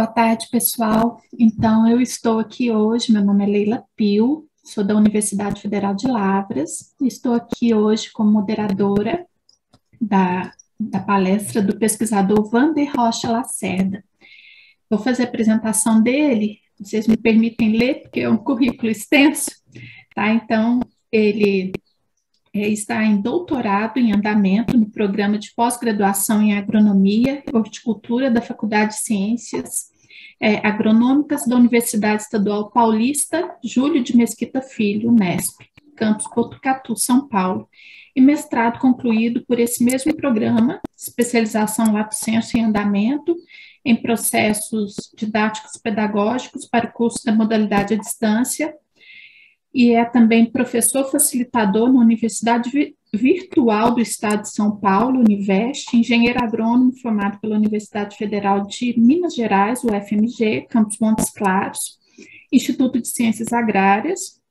Boa tarde, pessoal. Então, eu estou aqui hoje, meu nome é Leila Pio, sou da Universidade Federal de Lavras, e estou aqui hoje como moderadora da palestra do pesquisador Wander Rocha Lacerda. Vou fazer a apresentação dele, vocês me permitem ler, porque é um currículo extenso, tá? Então, ele está em doutorado em andamento no programa de pós-graduação em agronomia e horticultura da Faculdade de Ciências Agronômicas da Universidade Estadual Paulista Júlio de Mesquita Filho, Unesp, campus Botucatu, São Paulo, e mestrado concluído por esse mesmo programa, especialização lato sensu em andamento, em processos didáticos pedagógicos para o curso da modalidade à distância, e é também professor facilitador na Universidade Virtual do Estado de São Paulo, Univest, engenheiro agrônomo formado pela Universidade Federal de Minas Gerais, UFMG, Campus Montes Claros, Instituto de Ciências Agrárias,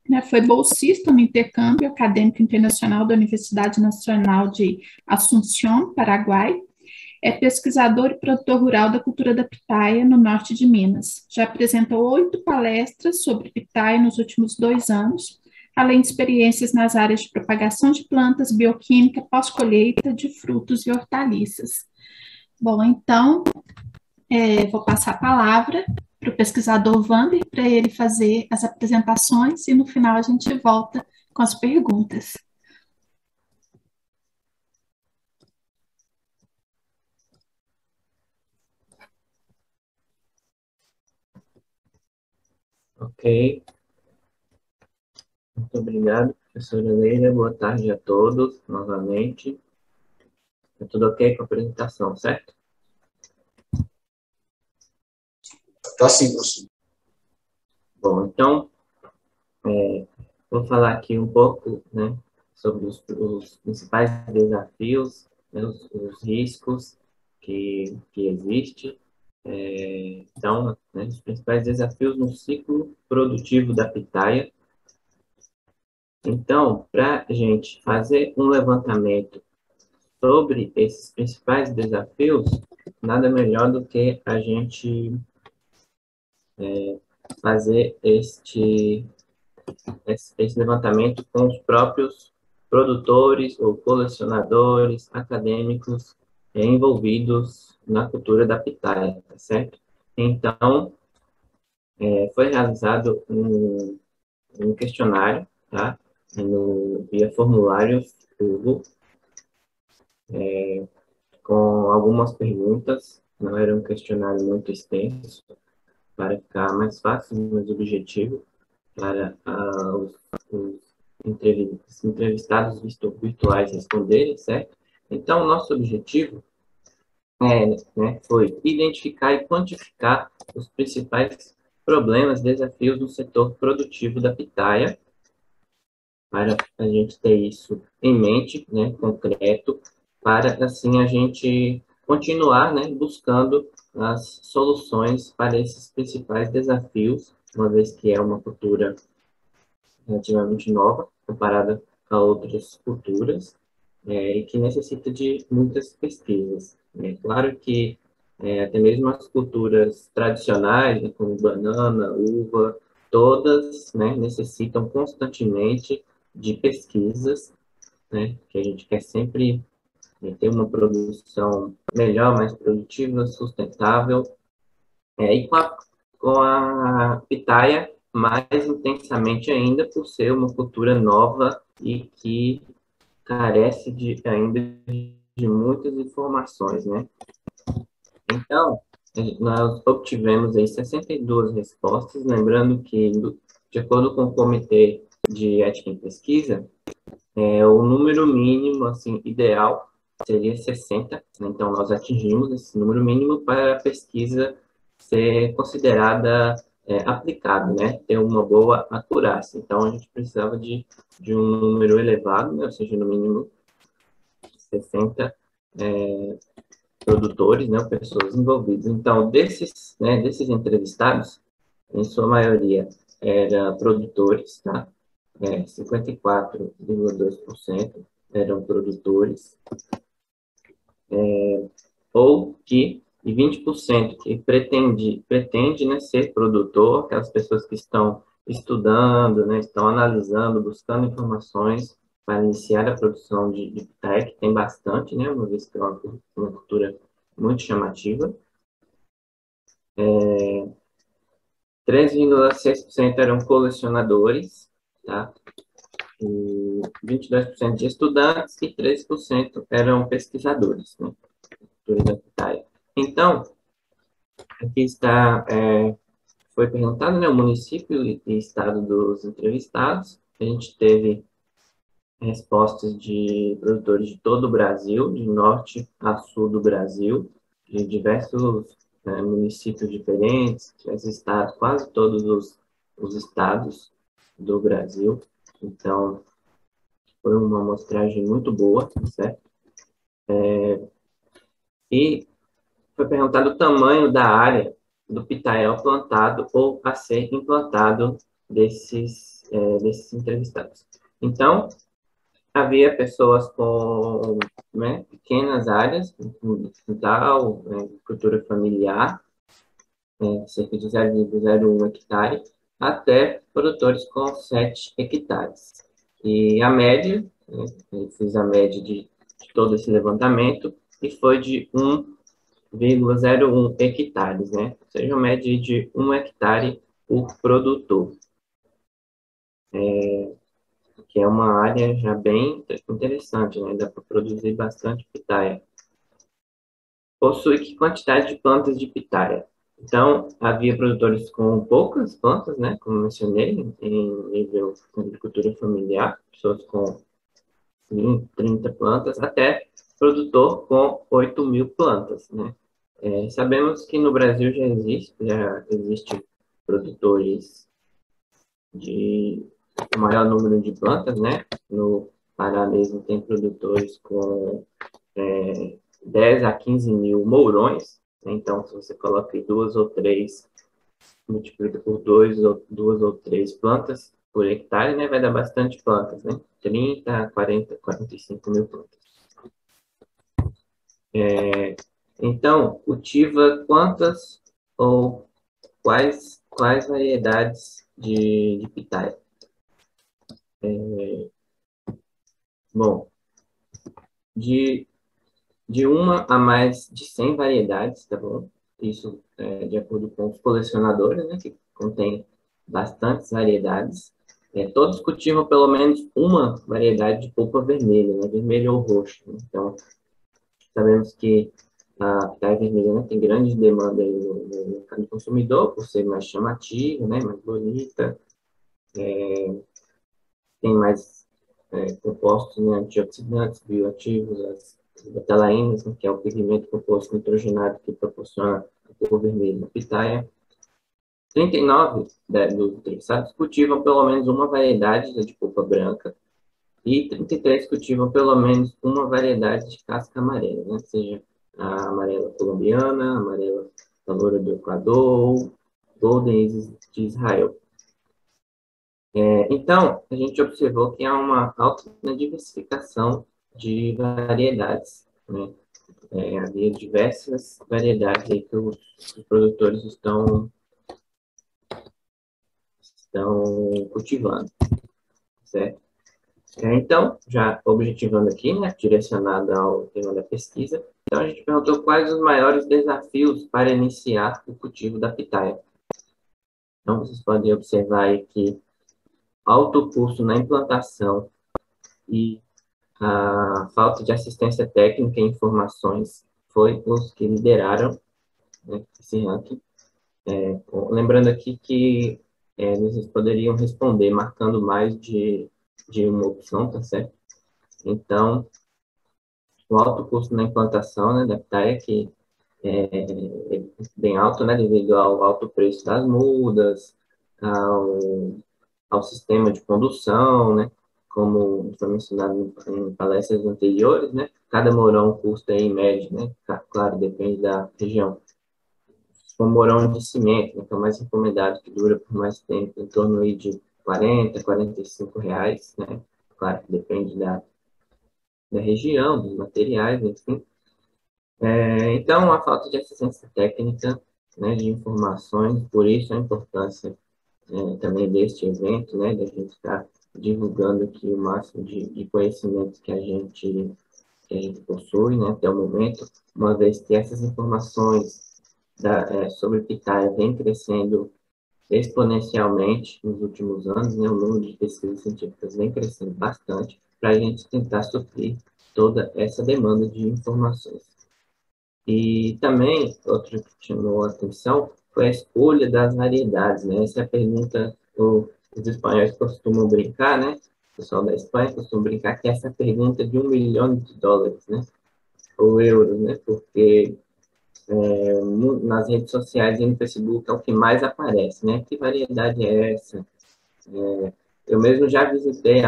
né, foi bolsista no intercâmbio acadêmico internacional da Universidade Nacional de Assunção, Paraguai. É pesquisador e produtor rural da cultura da pitaia no norte de Minas. Já apresentou 8 palestras sobre pitaia nos últimos 2 anos, além de experiências nas áreas de propagação de plantas, bioquímica, pós-colheita de frutos e hortaliças. Bom, então, vou passar a palavra para o pesquisador Wander, para ele fazer as apresentações, e no final a gente volta com as perguntas. Ok, muito obrigado, professora Leila. Boa tarde a todos, novamente. É tudo ok com a apresentação, certo? Tá sim, professor. Bom, então, vou falar aqui um pouco, né, sobre os principais desafios, né, os riscos que existem. Então, né, os principais desafios no ciclo produtivo da pitaia. Então, para a gente fazer um levantamento sobre esses principais desafios, nada melhor do que a gente fazer esse levantamento com os próprios produtores ou colecionadores acadêmicos envolvidos na cultura da pitaia, tá certo? Então, foi realizado um questionário, tá? Via formulário Google, com algumas perguntas. Não era um questionário muito extenso, para ficar mais fácil, mais objetivo para os entrevistados virtuais responderem, certo? Então, o nosso objetivo foi identificar e quantificar os principais problemas, desafios do setor produtivo da pitaia, para a gente ter isso em mente, né, concreto, para assim a gente continuar, né, buscando as soluções para esses principais desafios, uma vez que é uma cultura relativamente nova, comparada a outras culturas, e que necessita de muitas pesquisas. É claro que até mesmo as culturas tradicionais, né, como banana, uva, todas, né, necessitam constantemente de pesquisas, né, que a gente quer sempre ter uma produção melhor, mais produtiva, sustentável, e com a pitaia mais intensamente ainda por ser uma cultura nova e que carece ainda de muitas informações, né? Então, nós obtivemos aí 62 respostas, lembrando que, de acordo com o Comitê de Ética em Pesquisa, o número mínimo, assim, ideal seria 60, né? Então nós atingimos esse número mínimo para a pesquisa ser considerada aplicável, né? Ter uma boa acurácia. Então a gente precisava de um número elevado, né? Ou seja, no mínimo 60 produtores, né? Pessoas envolvidas. Então desses entrevistados, em sua maioria eram produtores, tá? 54,2% eram produtores, ou que e 20% que pretende, né, ser produtor, aquelas pessoas que estão estudando, né, estão analisando, buscando informações para iniciar a produção de pitaia, que tem bastante, né, uma vez que é uma cultura muito chamativa. 3,6% eram colecionadores, tá? E 22% de estudantes e 13% eram pesquisadores, né? Cultura da pitaia. Então, aqui está, foi perguntado, né, o município e estado dos entrevistados. A gente teve respostas de produtores de todo o Brasil, de norte a sul do Brasil, de diversos municípios diferentes, estados, quase todos os estados do Brasil. Então, foi uma amostragem muito boa, certo? E foi perguntado o tamanho da área do pitaia plantado ou a ser implantado desses entrevistados. Então, havia pessoas com, né, pequenas áreas, quintal, cultura familiar, cerca de 0,01 hectare, até produtores com 7 hectares. E a média, né, eu fiz a média de todo esse levantamento, e foi de 1,01 hectares, né? Ou seja, uma média de 1 hectare por produtor. Que é uma área já bem interessante, né? Dá para produzir bastante pitaia. Possui que quantidade de plantas de pitaia? Então, havia produtores com poucas plantas, né? Como mencionei, em nível de agricultura familiar, pessoas com 20, 30 plantas, até produtor com 8.000 plantas, né? Sabemos que no Brasil já existe produtores de maior número de plantas, né? No Pará mesmo tem produtores com 10 a 15 mil mourões. Então, se você coloca duas ou três, multiplica por duas ou três plantas por hectare, né? Vai dar bastante plantas, né? 30, 40, 45 mil plantas. Então, cultiva quantas ou quais variedades de pitaia? Bom, de uma a mais de 100 variedades, tá bom? Isso de acordo com os colecionadores, né, que contém bastantes variedades. Todos cultivam pelo menos uma variedade de polpa vermelha, né, vermelho ou roxo. Então, sabemos que a pitaia vermelha, né, tem grande demanda aí no mercado do consumidor, por ser mais chamativa, né, mais bonita, tem mais compostos, né, antioxidantes, bioativos, as betalaínas, né, que é o pigmento composto nitrogenado que proporciona a cor vermelha da pitaia. 39 dos entrevistados cultivam pelo menos uma variedade de polpa branca e 33 cultivam pelo menos uma variedade de casca amarela, né, seja a amarela colombiana, a amarela da loura do Equador ou Golden de Israel. Então, a gente observou que há uma alta diversificação de variedades, né? Havia diversas variedades aí que os produtores estão cultivando, certo? Então, já objetivando aqui, né, direcionado ao tema da pesquisa, então a gente perguntou quais os maiores desafios para iniciar o cultivo da pitaia. Então, vocês podem observar aí que alto custo na implantação e a falta de assistência técnica e informações foi os que lideraram, né, esse ranking. Lembrando aqui que vocês poderiam responder marcando mais de uma opção, tá certo? Então, o alto custo na implantação, né, da pitaia, que é bem alto, né, devido ao alto preço das mudas, ao sistema de condução, né, como foi mencionado em palestras anteriores, né, cada mourão custa em média, né, claro, depende da região. Se for mourão de cimento, né, que é o mais recomendado, que dura por mais tempo, em torno aí de 40, 45 reais, né, claro, depende da região, dos materiais, enfim. Então, a falta de assistência técnica, né, de informações, por isso a importância também deste evento, né, da gente estar divulgando aqui o máximo de conhecimento que a gente possui, né, até o momento, uma vez que essas informações sobre pitaia vem crescendo exponencialmente nos últimos anos, né, o número de pesquisas científicas vem crescendo bastante para a gente tentar suprir toda essa demanda de informações. E também, outro que chamou a atenção foi a escolha das variedades, né? Essa é a pergunta que os espanhóis costumam brincar, né? O pessoal da Espanha costuma brincar que essa pergunta de US$ 1 milhão, né? Ou euros, né? Porque nas redes sociais e no Facebook é o que mais aparece, né? Que variedade é essa? Eu mesmo já visitei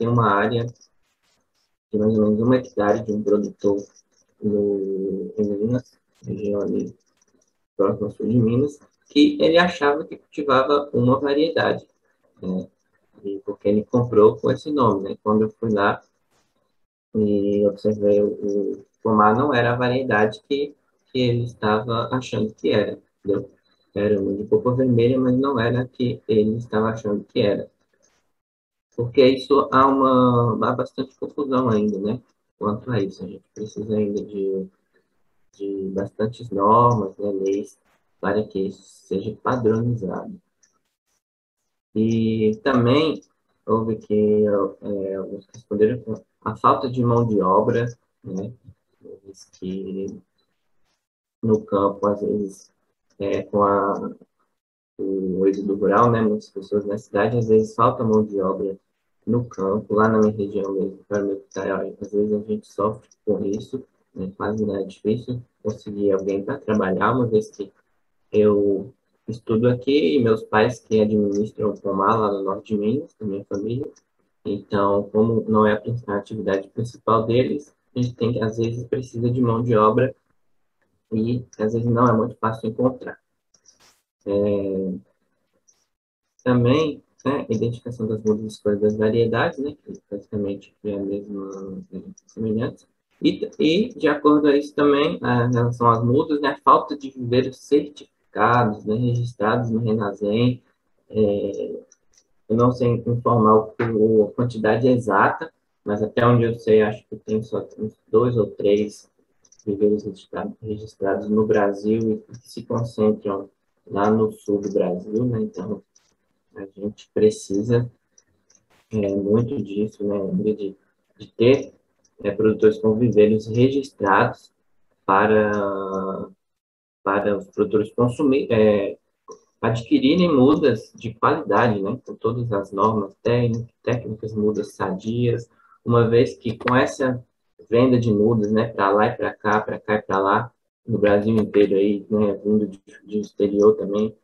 uma área de mais ou menos 1 hectare de um produtor em Minas, região ali próximo ao sul de Minas, que ele achava que cultivava uma variedade, né? E porque ele comprou com esse nome, né? Quando eu fui lá e observei o pomar, não era a variedade que ele estava achando que era, entendeu? Era uma de polpa vermelha, mas não era a que ele estava achando que era. Porque isso há bastante confusão ainda, né? Quanto a isso, a gente precisa ainda de bastantes normas, né, leis, para que isso seja padronizado. E também houve que alguns responderam com a falta de mão de obra, né, que no campo, às vezes, com o êxodo rural, né, muitas pessoas na cidade, às vezes falta mão de obra no campo, lá na minha região mesmo, para meu Pitaia, às vezes a gente sofre com isso, né, quase não é difícil conseguir alguém para trabalhar, uma vez que eu estudo aqui e meus pais que administram o pomar lá no norte de Minas, da minha família. Então, como não é a atividade principal deles, a gente tem que, às vezes, precisa de mão de obra e, às vezes, não é muito fácil encontrar. Também, né, identificação das mudas e escolha das variedades, né, que praticamente é a mesma semelhança. E, de acordo a isso também, em relação às mudas, né, a falta de viveiros certificados, né, registrados no Renasem. Eu não sei informar a quantidade exata, mas até onde eu sei, acho que tem só uns 2 ou 3 viveiros registrados no Brasil e que se concentram lá no sul do Brasil, né? Então, a gente precisa muito disso, né? De ter produtores com viveiros registrados para, para os produtores consumir, adquirirem mudas de qualidade, né, com todas as normas técnicas, mudas sadias, uma vez que com essa venda de mudas, né, para lá e para cá e para lá, no Brasil inteiro aí, né, vindo de exterior também,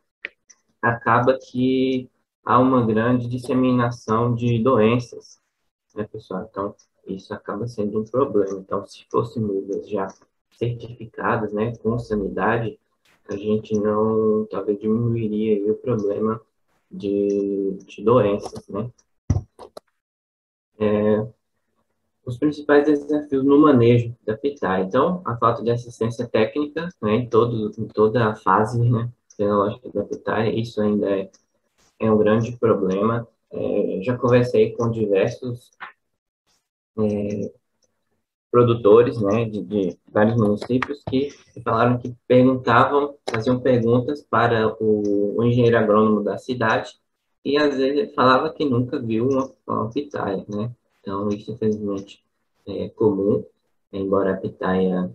acaba que há uma grande disseminação de doenças, né, pessoal? Então, isso acaba sendo um problema. Então, se fossem mudas já certificadas, né, com sanidade, a gente não, talvez diminuiria aí o problema de doenças, né? Os principais desafios no manejo da pitaia. Então, a falta de assistência técnica, né, em toda a fase, né, tecnológica da pitaia, isso ainda é um grande problema. Já conversei com diversos produtores, né, de vários municípios que falaram que faziam perguntas para o engenheiro agrônomo da cidade e às vezes ele falava que nunca viu uma pitaia, né? Então isso infelizmente é comum, embora a pitaia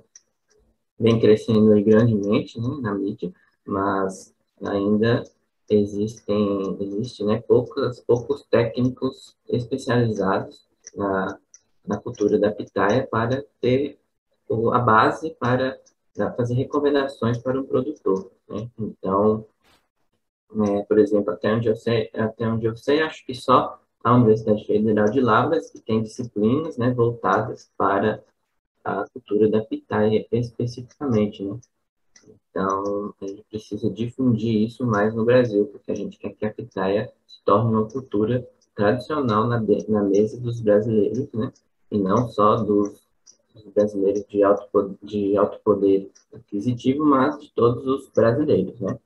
vem crescendo aí grandemente, né, na mídia, mas ainda existe, né, poucos técnicos especializados na cultura da pitaia para ter a base para fazer recomendações para o produtor, né? Então, por exemplo, até onde eu sei, acho que só a Universidade Federal de Lavras que tem disciplinas, né, voltadas para a cultura da pitaia especificamente, né? Então, a gente precisa difundir isso mais no Brasil, porque a gente quer que a pitaia se torne uma cultura tradicional na mesa dos brasileiros, né? E não só os brasileiros de alto poder aquisitivo, mas de todos os brasileiros, né?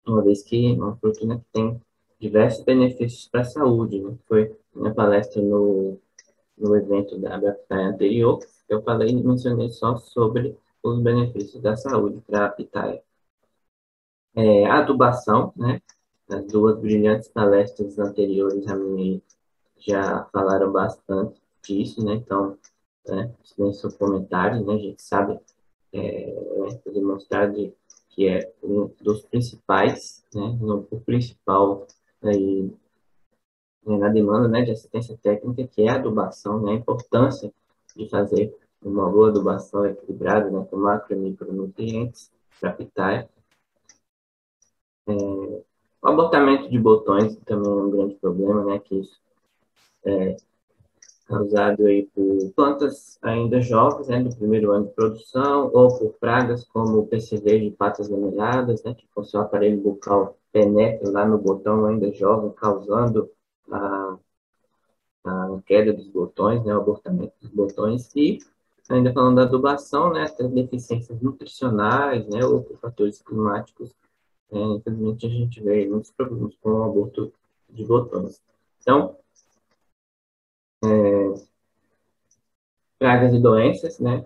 Uma vez que é uma fruta, né, que tem diversos benefícios para a saúde, né? Foi minha palestra no evento da pitaia anterior, eu falei e mencionei só sobre os benefícios da saúde para a pitaia. A adubação, né? As duas brilhantes palestras anteriores a mim já falaram bastante disso, né? Então, sem seu comentário, né? A gente sabe, demonstrar que é um dos principais, né? O principal aí, na demanda, né, de assistência técnica, que é a adubação, né? A importância de fazer uma boa adubação equilibrada, né? Com macro e micronutrientes para a pitaia. O abortamento de botões também é um grande problema, né? Que isso é causado aí por plantas ainda jovens, né, do primeiro ano de produção, ou por pragas como o PCV de patas lameladas, né, que com seu aparelho bucal penetra lá no botão ainda jovem, causando a, a queda dos botões, né, o abortamento dos botões, e ainda falando da adubação, né, as deficiências nutricionais, né, ou por fatores climáticos, infelizmente a gente vê muitos problemas com o aborto de botões. Então, pragas e doenças, né?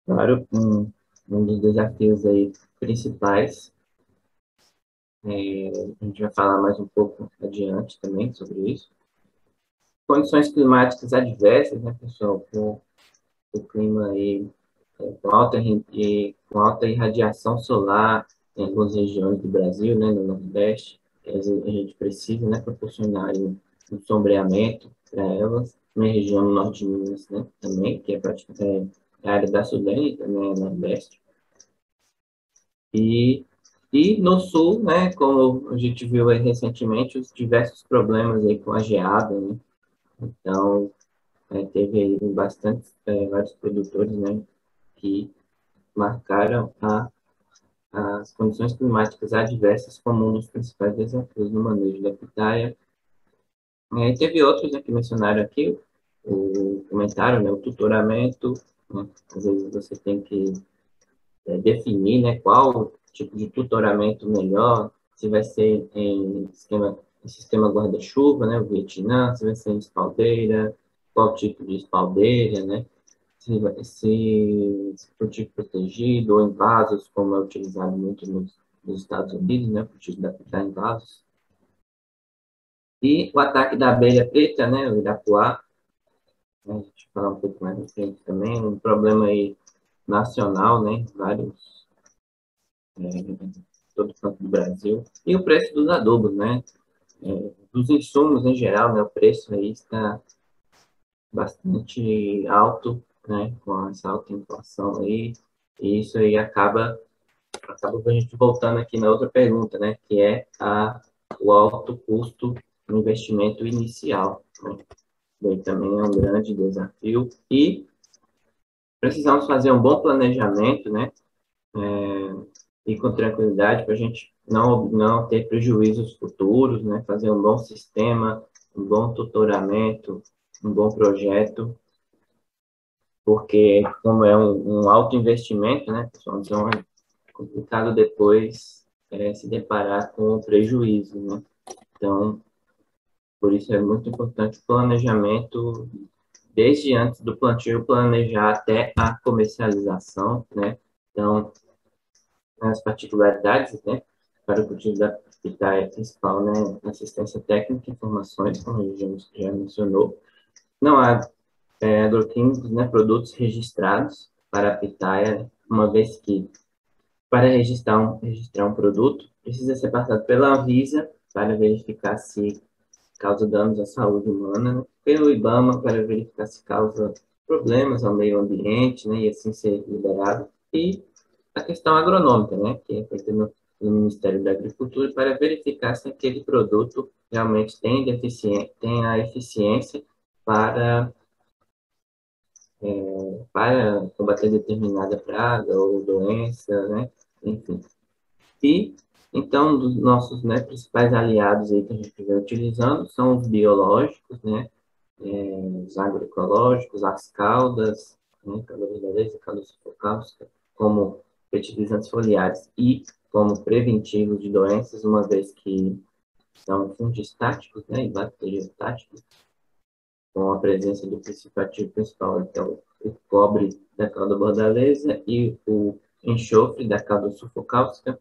Claro, um dos desafios aí principais, a gente vai falar mais um pouco adiante também sobre isso. Condições climáticas adversas, né, pessoal? Com o clima aí com alta irradiação solar em algumas regiões do Brasil, né, no Nordeste, a gente precisa, né, proporcionar aí um sombreamento para elas. Minha região no Norte de Minas, né, também, que é praticamente a área da Sudene, também é Nordeste. E no Sul, né, como a gente viu aí recentemente, os diversos problemas aí com a geada, né? Então, teve aí vários produtores, né, que marcaram as condições climáticas adversas como um dos principais desafios no manejo da pitaia. Teve outros, né, que mencionaram aqui, o comentário, né, o tutoramento, né? Às vezes você tem que definir, né, qual tipo de tutoramento melhor, se vai ser em sistema guarda-chuva, né, o Vietnã, se vai ser em espaldeira, qual tipo de espaldeira, né, se for tipo protegido ou em vasos, como é utilizado muito nos Estados Unidos, né, o tipo da pitaia em vasos. E o ataque da abelha preta, né, o Irapuá, né, a gente falar um pouco mais do frente também, um problema aí nacional, né, vários todo o canto do Brasil, e o preço dos adubos, né? Dos insumos em geral, né? O preço aí está bastante alto, né? Com essa alta inflação aí, e isso aí acaba a gente voltando aqui na outra pergunta, né? Que é o alto custo no investimento inicial, né? Daí também é um grande desafio, e precisamos fazer um bom planejamento, né? E com tranquilidade para a gente não ter prejuízos futuros, né? Fazer um bom sistema, um bom tutoramento, um bom projeto, porque como é um alto investimento, né, pessoal? Então é complicado depois se deparar com o prejuízo, né? Então, por isso é muito importante o planejamento desde antes do plantio, planejar até a comercialização, né? Então, as particularidades, né, para o cultivo da pitaia principal, né, assistência técnica, informações, como a gente já mencionou. Não há agroquímicos, né, produtos registrados para a pitaia, uma vez que para registrar um produto, precisa ser passado pela Anvisa para verificar se causa danos à saúde humana, né, pelo IBAMA para verificar se causa problemas ao meio ambiente, né, e assim ser liberado, e a questão agronômica, né, que é feita no Ministério da Agricultura para verificar se aquele produto realmente tem a eficiência para, para combater determinada praga ou doença, né, enfim. E, então, dos nossos, né, principais aliados aí que a gente vem utilizando são os biológicos, né, os agroecológicos, as caudas, né, cauda verdadeira, cauda sulfocáustica, como fertilizantes foliares e como preventivos de doenças, uma vez que são fungistáticos, né, e bacteriostáticos, com a presença do princípio ativo principal, então o cobre da cauda bordaleza e o enxofre da cauda sulfocáustica.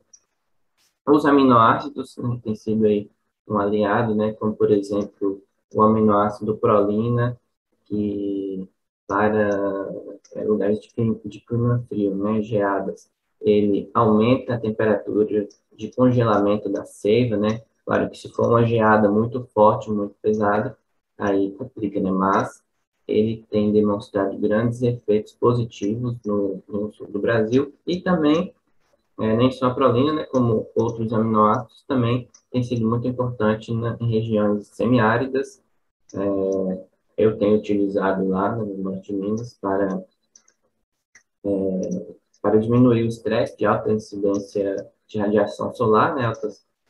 Os aminoácidos, né, têm sido aí um aliado, né, como por exemplo o aminoácido prolina, que para lugares de clima frio, né, geadas, ele aumenta a temperatura de congelamento da seiva, né? Claro que se for uma geada muito forte, muito pesada, aí complica, né? Mas ele tem demonstrado grandes efeitos positivos no sul do Brasil e também, nem só a prolina, né, como outros aminoácidos, também tem sido muito importante em regiões semiáridas. Eu tenho utilizado lá no Norte de Minas para diminuir o estresse de alta incidência de radiação solar, né,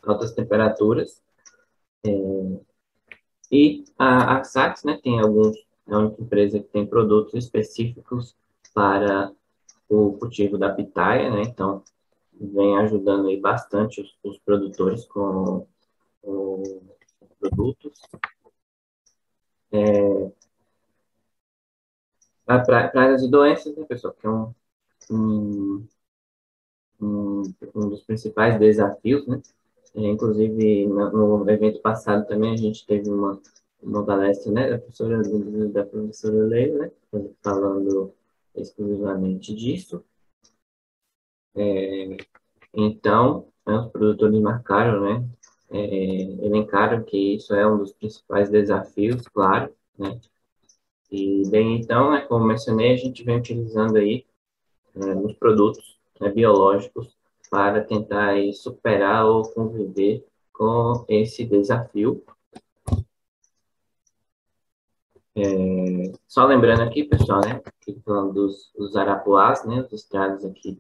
altas temperaturas. E a Sax, né, tem é uma empresa que tem produtos específicos para o cultivo da pitaia, né, então vem ajudando aí bastante os produtores com produtos. Para as doenças, né, pessoal, que é um, um dos principais desafios, né? Inclusive, no evento passado também a gente teve uma palestra, né, da professora Leila, né, falando exclusivamente disso. Então, os produtores marcaram, né, elencaram que isso é um dos principais desafios, claro, né, e bem, então, né, como mencionei, a gente vem utilizando aí nos produtos, né, biológicos para tentar aí, superar ou conviver com esse desafio. Só lembrando aqui, pessoal, né, que falando dos arapuás, né, os estragos aqui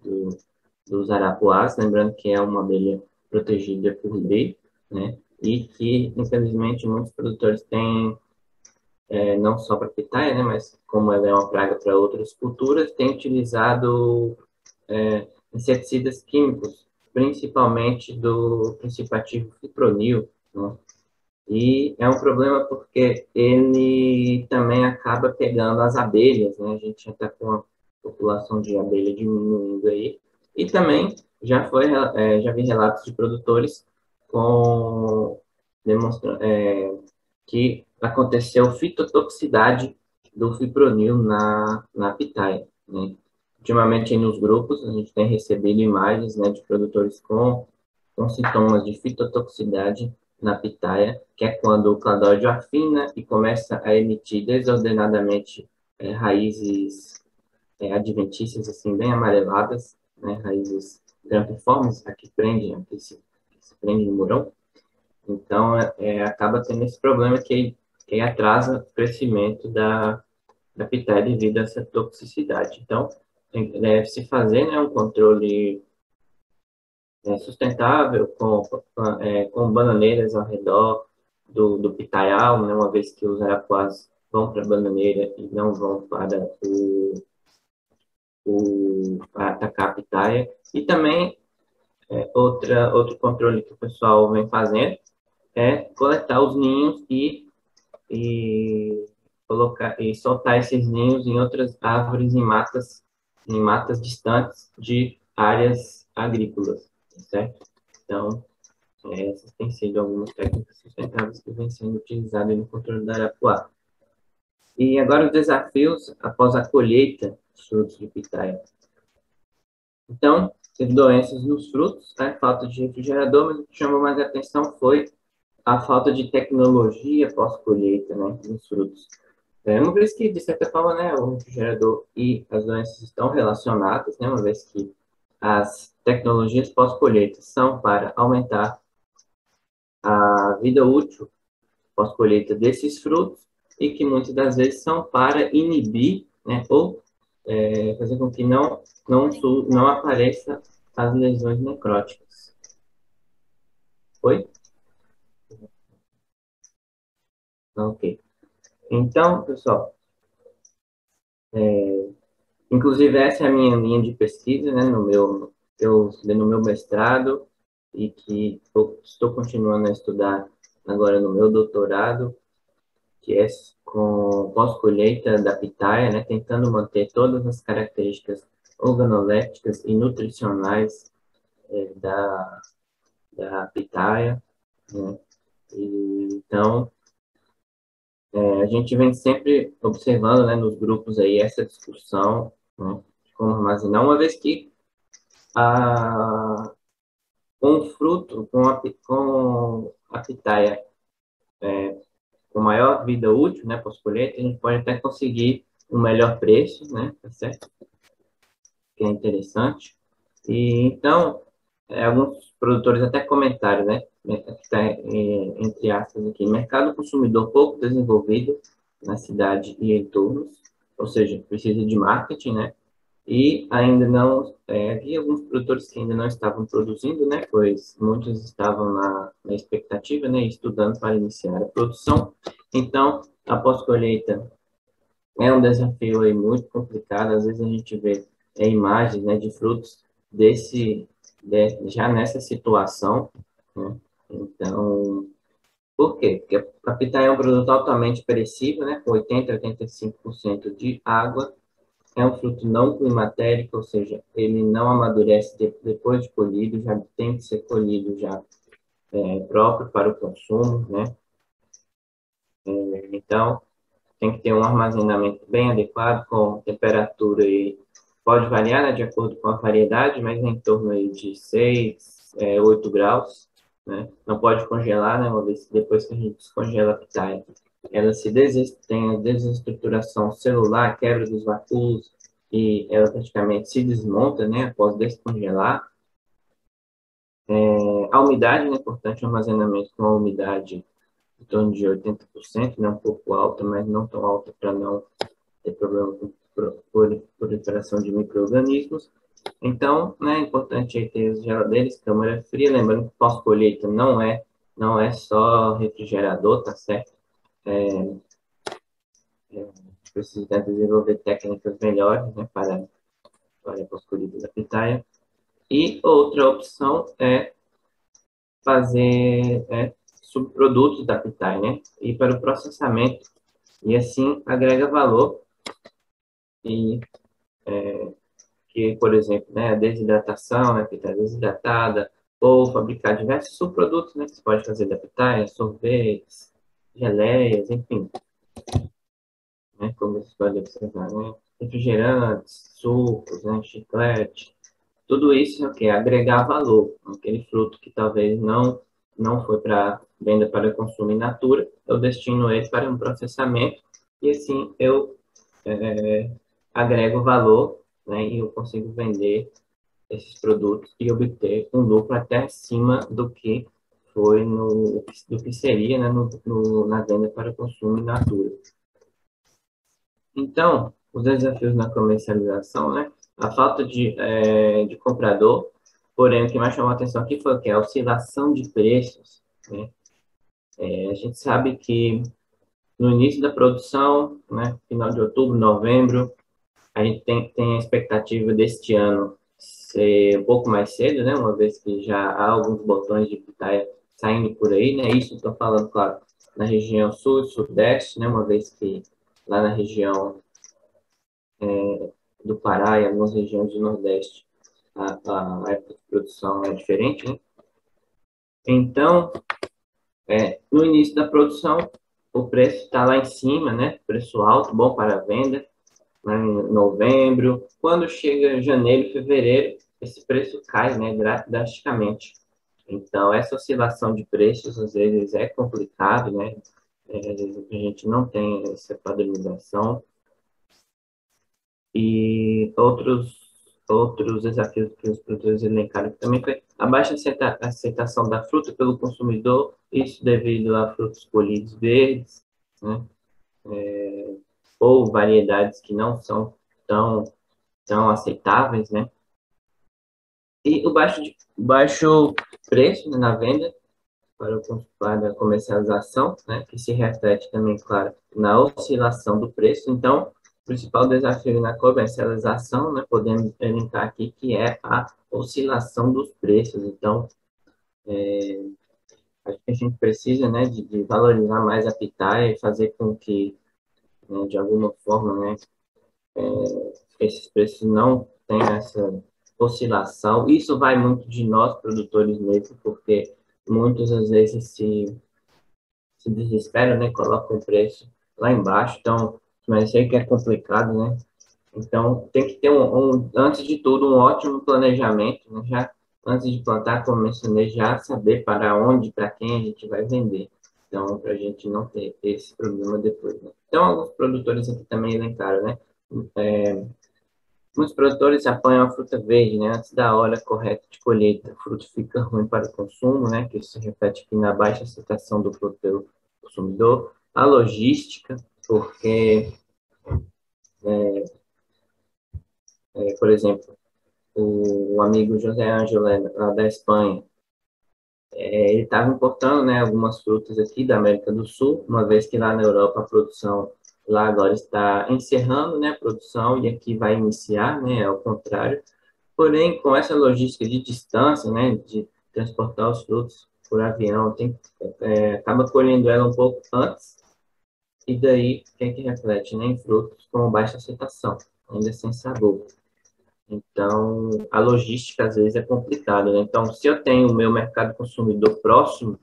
dos arapuás, lembrando que é uma abelha protegida por lei, né, e que, infelizmente, muitos produtores têm, não só para pitaia, né, mas como ela é uma praga para outras culturas, têm utilizado inseticidas químicos, principalmente do princípio ativo fipronil, né? E é um problema porque ele também acaba pegando as abelhas, né? A gente já está com a população de abelha diminuindo aí. E também já vi relatos de produtores com que aconteceu fitotoxicidade do fipronil na pitaia, né? Ultimamente, nos grupos, a gente tem recebido imagens, né, de produtores com sintomas de fitotoxicidade na pitaia, que é quando o cladódio afina e começa a emitir desordenadamente raízes adventícias, assim, bem amareladas, né, raízes grampiformes, que se prende no murão. Então, acaba tendo esse problema que atrasa o crescimento da pitaia devido a essa toxicidade. Então, deve-se fazer, né, um controle sustentável com bananeiras ao redor do pitaial, né, uma vez que os arapuás vão para a bananeira e não vão para para atacar a pitaia. E também, outro controle que o pessoal vem fazendo é coletar os ninhos e colocar e soltar esses ninhos em outras árvores em matas distantes de áreas agrícolas, certo? Então, essas têm sido algumas técnicas sustentáveis que vêm sendo utilizadas no controle da arapuá. E agora os desafios após a colheita dos frutos de pitaia. Então, teve doenças nos frutos, né? Falta de refrigerador, mas o que chamou mais atenção foi a falta de tecnologia pós-colheita, né, nos frutos. Uma vez que, de certa forma, né, o refrigerador e as doenças estão relacionadas, né, uma vez que as tecnologias pós-colheita são para aumentar a vida útil pós-colheita desses frutos e que muitas das vezes são para inibir, né, ou fazer com que não apareça as lesões necróticas. Oi? Ok. Então, pessoal, inclusive essa é a minha linha de pesquisa, né, no meu mestrado, e que estou continuando a estudar agora no meu doutorado, que é com pós-colheita da pitaia, né, tentando manter todas as características organolépticas e nutricionais da pitaia, né? Então, a gente vem sempre observando, né, nos grupos aí essa discussão, né, de como armazenar, uma vez que a, com o fruto, com a pitaia com maior vida útil, né, pós-colheita, a gente pode até conseguir um melhor preço, né, tá certo? Que é interessante. E então, alguns produtores até comentaram, né, que está entre aspas aqui, mercado consumidor pouco desenvolvido na cidade e entornos, ou seja, precisa de marketing, né, e ainda não, havia alguns produtores que ainda não estavam produzindo, né, pois muitos estavam na expectativa, né, estudando para iniciar a produção. Então, a pós-colheita é um desafio aí muito complicado. Às vezes a gente vê imagens, né, de frutos já nessa situação, né? Então, por quê? Porque a pitaia é um produto altamente perecível, né, com 80 a 85% de água. É um fruto não climatérico, ou seja, ele não amadurece depois de colhido, já tem que ser colhido já próprio para o consumo, né? Então, tem que ter um armazenamento bem adequado, com temperatura e pode variar, né, de acordo com a variedade, mas em torno aí de 6, 8 graus, né? Não pode congelar, né, uma vez que depois que a gente descongela a pitaia, ela tem a desestruturação celular, quebra dos vacúolos, e ela praticamente se desmonta, né, após descongelar. A umidade, né, é importante, o armazenamento com a umidade em torno de 80%, né, um pouco alta, mas não tão alta para não ter problema com proliferação de micro-organismos. Então, né, é importante aí ter os geladeiros, câmara fria, lembrando que pós-colheita não é só refrigerador, tá certo? Precisa desenvolver técnicas melhores, né, para a pós-colheita da pitaia. E outra opção é fazer subprodutos da pitaia, né, e para o processamento, e assim agrega valor e que, por exemplo, né, a desidratação, né, pitaia desidratada, ou fabricar diversos subprodutos, né, que você pode fazer da pitaia, sorvetes, geleias, enfim, né, como você pode observar, né, refrigerantes, sucos, né, chiclete, tudo isso é o que? Agregar valor aquele fruto que talvez não foi para venda para consumo in natura, eu destino ele para um processamento e assim eu agrego valor, né, e eu consigo vender esses produtos e obter um lucro até acima do que foi do que seria, né, na venda para consumo in natura. Então, os desafios na comercialização, né, a falta de comprador, porém o que mais chamou a atenção aqui foi o que? A oscilação de preços, né? A gente sabe que no início da produção, né, final de outubro, novembro, a gente tem a expectativa deste ano ser um pouco mais cedo, né? Uma vez que já há alguns botões de pitaia saindo por aí, né? Isso estou falando, claro, na região sul e sudeste, né? Uma vez que lá na região do Pará e algumas regiões do Nordeste a época de produção é diferente, né? Então, no início da produção, o preço está lá em cima, né? Preço alto, bom para a venda, né, em novembro. Quando chega janeiro, fevereiro, esse preço cai, né, drasticamente. Então, essa oscilação de preços, às vezes, é complicado, né? Às vezes a gente não tem essa padronização. E outros desafios que os produtores elencaram também foi a baixa aceitação da fruta pelo consumidor, isso devido a frutos colhidos verdes, né? Ou variedades que não são tão aceitáveis, né? E o baixo preço, né, na venda para a comercialização, né, que se reflete também, claro, na oscilação do preço. Então, o principal desafio na comercialização, né, podemos elencar aqui, que é a oscilação dos preços. Então, acho que a gente precisa, né, de valorizar mais a pitaia e fazer com que, né, de alguma forma, né, esses preços não tenham essa oscilação. Isso vai muito de nós, produtores mesmo, porque muitos, às vezes, se desesperam, né, colocam o preço lá embaixo. Então, mas sei que é complicado, né? Então, tem que ter, antes de tudo, um ótimo planejamento, né? Já antes de plantar, como mencionei, já saber para onde, para quem a gente vai vender. Então, para a gente não ter esse problema depois, né? Então, alguns produtores aqui também elencaram, né? Muitos produtores apanham a fruta verde, né? Antes da hora correta de colheita. O fruto fica ruim para o consumo, né? Que isso se reflete aqui na baixa aceitação do fruto pelo consumidor. A logística, porque, por exemplo, o amigo José Ângelo, lá da Espanha, ele estava importando, né, algumas frutas aqui da América do Sul, uma vez que lá na Europa a produção lá agora está encerrando, né, a produção, e aqui vai iniciar, né, ao contrário. Porém, com essa logística de distância, né, de transportar os frutos por avião, acaba colhendo ela um pouco antes, e daí, o que é que reflete, né, em frutos com baixa aceitação, ainda sem sabor. Então, a logística às vezes é complicada, né? Então, se eu tenho o meu mercado consumidor próximo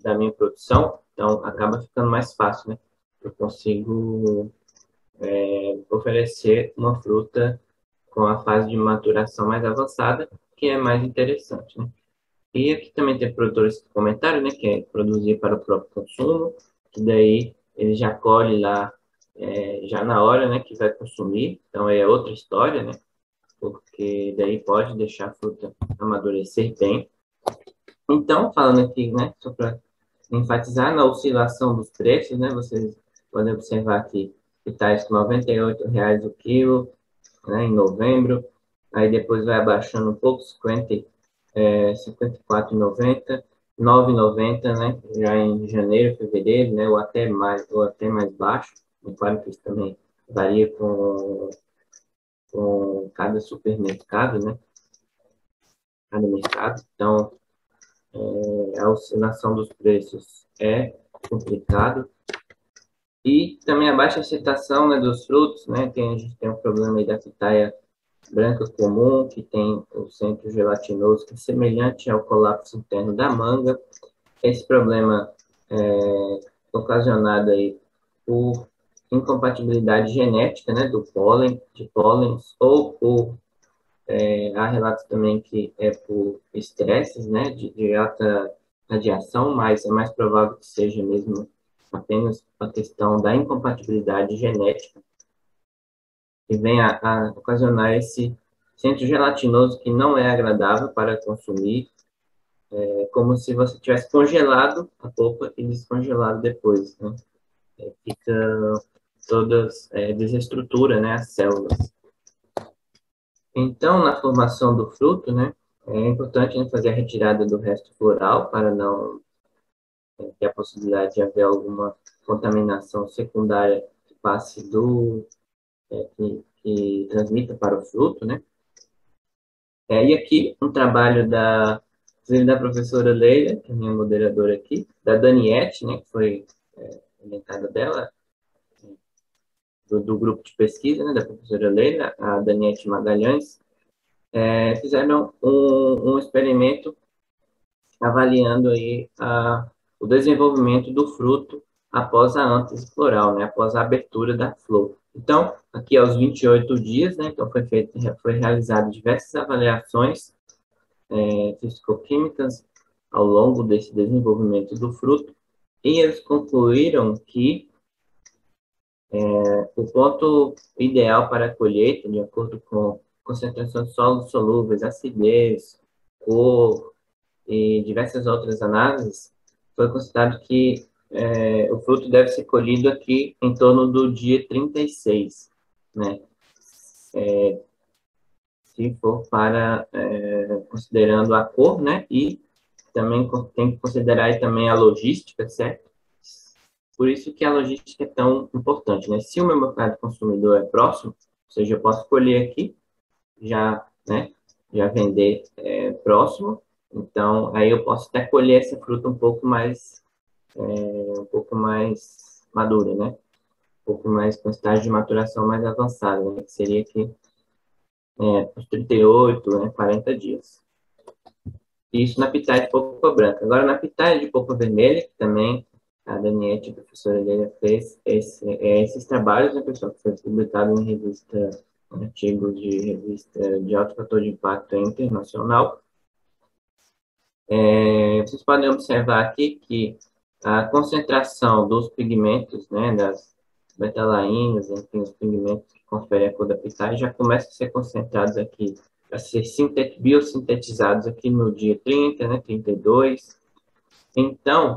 da minha produção, então acaba ficando mais fácil, né? Eu consigo oferecer uma fruta com a fase de maturação mais avançada, que é mais interessante, né? E aqui também tem produtores que comentaram, né? Que é produzir para o próprio consumo, que daí ele já colhe lá já na hora, né? Que vai consumir. Então, é outra história, né? Porque daí pode deixar a fruta amadurecer bem. Então, falando aqui, né, só para enfatizar na oscilação dos preços, né, vocês podem observar aqui que está R$ 98,00 o quilo, né, em novembro, aí depois vai abaixando um pouco, 54,90, R$ 9,90, né, já em janeiro, fevereiro, né, ou até mais baixo. E claro que isso também varia com cada supermercado, né? Cada mercado. Então, a oscilação dos preços é complicado. E também a baixa aceitação, né, dos frutos, né? A gente tem o problema aí da pitaia branca comum, que tem o centro gelatinoso, que é semelhante ao colapso interno da manga. Esse problema é ocasionado aí por incompatibilidade genética, né, do pólen, de pólens, ou por há relatos também que é por estresses, né, de alta radiação, mas é mais provável que seja mesmo apenas a questão da incompatibilidade genética que vem a ocasionar esse centro gelatinoso que não é agradável para consumir. É como se você tivesse congelado a polpa e descongelado depois, né? Fica todas, desestrutura, né, as células. Então, na formação do fruto, né, é importante, né, fazer a retirada do resto floral para não ter a possibilidade de haver alguma contaminação secundária que passe que transmita para o fruto, né. E aqui um trabalho da professora Leila, que é minha moderadora aqui, da Daniette, né, que foi inventada dela, do grupo de pesquisa, né, da professora Leila, a Daniette Magalhães, fizeram um experimento avaliando aí o desenvolvimento do fruto após a ântese floral, né, após a abertura da flor. Então, aqui aos 28 dias, né, então foi realizado diversas avaliações fisicoquímicas ao longo desse desenvolvimento do fruto, e eles concluíram que o ponto ideal para a colheita, de acordo com concentração de solos solúveis, acidez, cor e diversas outras análises, foi considerado que o fruto deve ser colhido aqui em torno do dia 36, né? Se for considerando a cor, né? E também tem que considerar aí também a logística, certo? por isso que a logística é tão importante, né? Se o meu mercado consumidor é próximo, ou seja, eu posso colher aqui, já, né, já vender próximo, então aí eu posso até colher essa fruta um pouco mais madura, né? Um pouco mais com estágio de maturação mais avançado, né? Que seria aqui os 38, né, 40 dias. Isso na pitaia de polpa branca. Agora, na pitaia de polpa vermelha, que também a Daniette, a professora dele, fez esses trabalhos, né, pessoal, que foi publicado em revista, artigos de revista de alto fator de impacto internacional. Vocês podem observar aqui que a concentração dos pigmentos, né, das betalaínas, enfim, os pigmentos que conferem a cor da pitaia, já começam a ser concentrados aqui, a ser biossintetizados aqui no dia 30, né, 32. Então,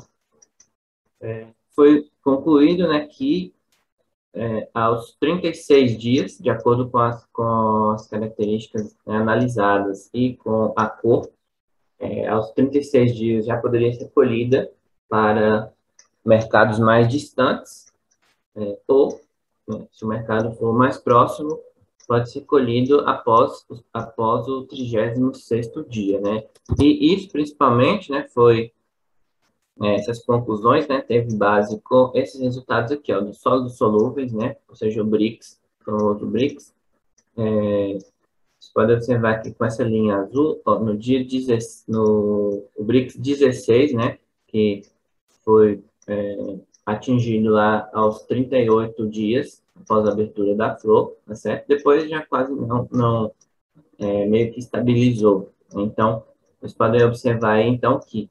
foi concluído, né, que aos 36 dias, de acordo com as características, né, analisadas e com a cor, aos 36 dias já poderia ser colhida para mercados mais distantes, ou, né, se o mercado for mais próximo, pode ser colhido após o 36º dia, né? E isso, principalmente, né, essas conclusões, né, teve base com esses resultados aqui, ó, dos sólidos solúveis, né, ou seja, o BRICS, o famoso BRICS. Você pode observar aqui com essa linha azul, ó, no dia 16, o BRICS 16, né, que foi atingido lá aos 38 dias após a abertura da flor, tá certo? Depois já quase meio que estabilizou. Então, vocês podem observar aí, então, que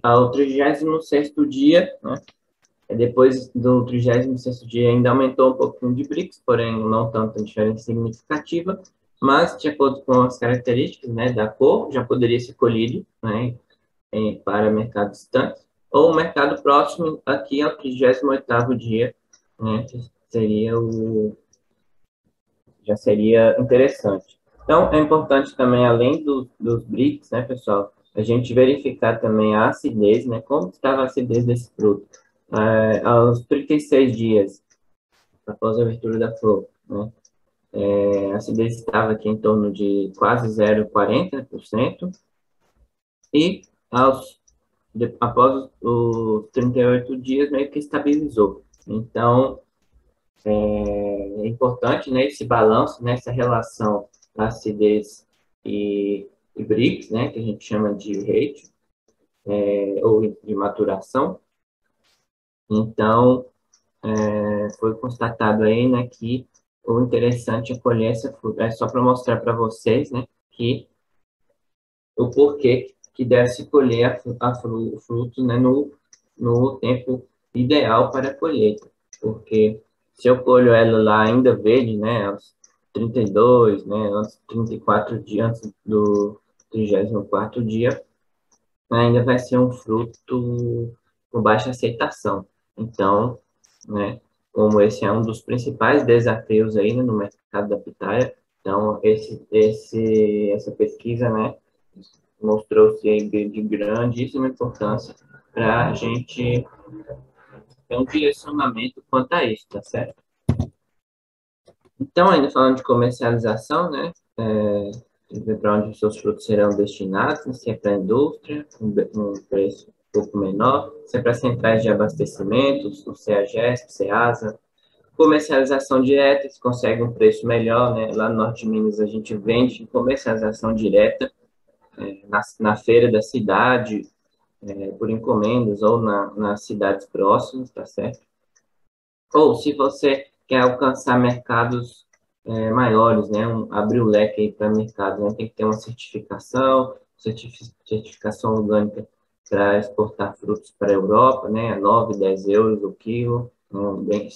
ao 36º dia, né, depois do 36º dia ainda aumentou um pouquinho de BRICS, porém não tanta diferença significativa, mas de acordo com as características, né, da cor, já poderia ser colhido, né, para mercado distante, ou o mercado próximo aqui ao 38º dia, né, já seria interessante. Então, é importante também, além dos BRICS, né, pessoal, a gente verificar também a acidez, né, como estava a acidez desse fruto. Aos 36 dias após a abertura da flor, né, a acidez estava aqui em torno de quase 0,40%, e após os 38 dias meio que estabilizou. Então, é importante, né, esse balanço, né, essa relação acidez e BRICS, né, que a gente chama de ratio, ou de maturação. Então, foi constatado aí, né, que o interessante é colher essa fruta. É só para mostrar para vocês, né, que o porquê que deve se colher o fruto, né, no tempo ideal para a colheita. Porque se eu colho ela lá ainda verde, né, aos 32, né, aos 34 dias, antes do 34º dia, ainda vai ser um fruto com baixa aceitação. Então, né, como esse é um dos principais desafios aí, né, no mercado da pitaia, então essa pesquisa, né, mostrou-se de grandíssima importância para a gente ter um direcionamento quanto a isso, tá certo? Então, ainda falando de comercialização, né, para onde os seus frutos serão destinados, né, se é para a indústria, um preço um pouco menor, se é para centrais de abastecimento, o CEAGESP, CEASA, comercialização direta, se consegue um preço melhor, né, lá no Norte de Minas a gente vende comercialização direta, na feira da cidade, por encomendas ou nas cidades próximas, tá certo? Ou se você quer alcançar mercados maiores, né? Abrir o leque aí para mercados, né? Tem que ter uma certificação, certificação orgânica para exportar frutos para a Europa, né? A 9, 10 euros o quilo, bem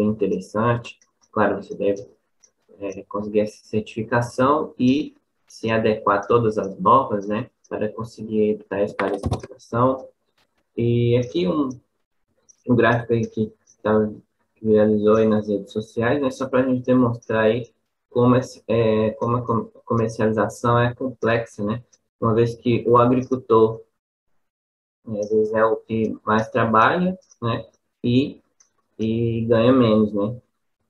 interessante. Claro, você deve conseguir essa certificação e se adequar a todas as normas, né? Para conseguir evitar para exportação. E aqui um gráfico aí que viralizou aí nas redes sociais, né, só para a gente demonstrar aí como a comercialização é complexa, né? Uma vez que o agricultor Às vezes é o que mais trabalha, né? E ganha menos, né?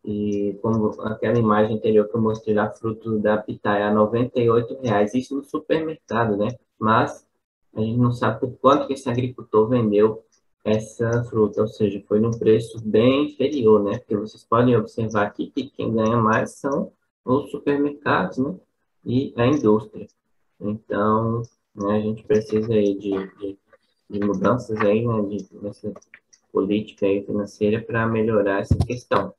E como aquela imagem anterior que eu mostrei lá, fruto da pitaia a R$ 98, isso no supermercado, né? Mas a gente não sabe por quanto que esse agricultor vendeu essa fruta, ou seja, foi num preço bem inferior, né? Porque vocês podem observar aqui que quem ganha mais são os supermercados, né? E a indústria. Então, né, a gente precisa aí de mudanças aí, né? Nessa política aí financeira para melhorar essa questão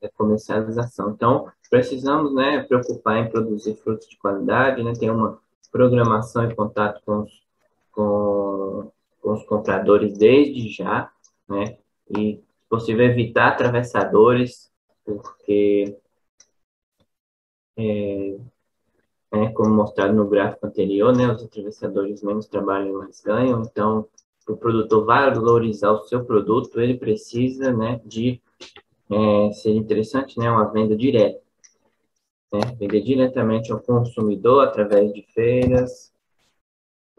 da comercialização. Então, precisamos, né, preocupar em produzir frutos de qualidade, né, ter uma programação e contato com os compradores desde já, né, e, se possível, evitar atravessadores, porque, né, como mostrado no gráfico anterior, né, os atravessadores menos trabalham, mais ganham, então, o produtor valorizar o seu produto, ele precisa, né, de ser interessante, né, uma venda direta, né, vender diretamente ao consumidor através de feiras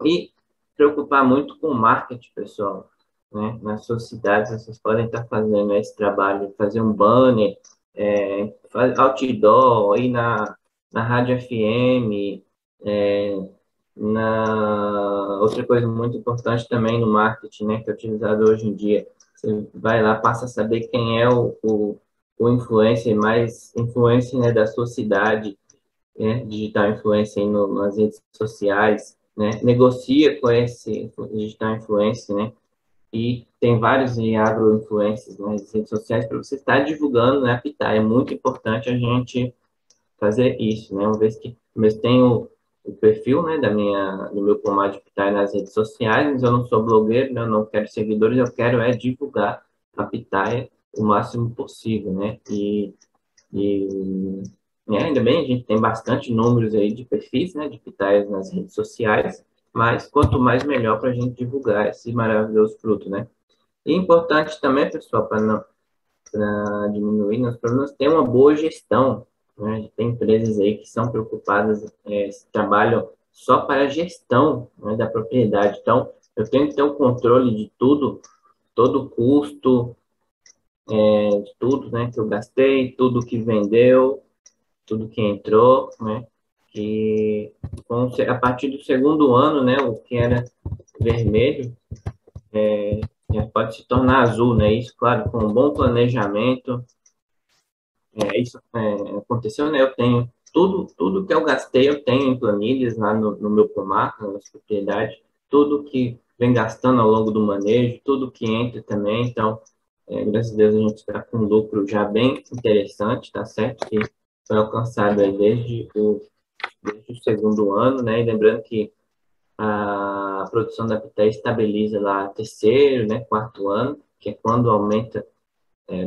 e preocupar muito com o marketing, pessoal, né, nas suas cidades vocês podem estar fazendo esse trabalho, fazer um banner, outdoor, aí na rádio FM, é, outra coisa muito importante também no marketing, né, que é utilizado hoje em dia, você vai lá, passa a saber quem é o influencer mais influencer, né, da sua cidade, né, digital influencer aí nas redes sociais, né, negocia com esse digital influencer, né, e tem vários agro-influencers nas redes sociais para você estar divulgando, né, a Pitaia. É muito importante a gente fazer isso, né? Uma vez que eu tenho o perfil, né, do meu pomar de pitaia nas redes sociais, mas eu não sou blogueiro, né, eu não quero seguidores, eu quero divulgar a pitaia o máximo possível, né? E ainda bem, a gente tem bastante números aí de perfis, né, de pitaias nas redes sociais, mas quanto mais melhor para a gente divulgar esse maravilhoso fruto, né? E importante também, pessoal, para não para diminuir nos problemas, ter uma boa gestão, né? Tem empresas aí que são preocupadas, trabalham só para a gestão, né, da propriedade. Então, eu tenho que ter o controle de tudo, todo o custo, de tudo, né, que eu gastei, tudo que vendeu, tudo que entrou, né, que a partir do segundo ano, né, o que era vermelho, já pode se tornar azul, né, isso, claro, com um bom planejamento. Isso aconteceu, né? Eu tenho tudo que eu gastei, eu tenho em planilhas lá no meu pomar, na nossa propriedade, tudo que vem gastando ao longo do manejo, tudo que entra também. Então, graças a Deus, a gente está com um lucro já bem interessante, tá certo? Que foi alcançado aí desde o segundo ano, né? E lembrando que a produção da pitaia estabiliza lá terceiro, né? Quarto ano, que é quando aumenta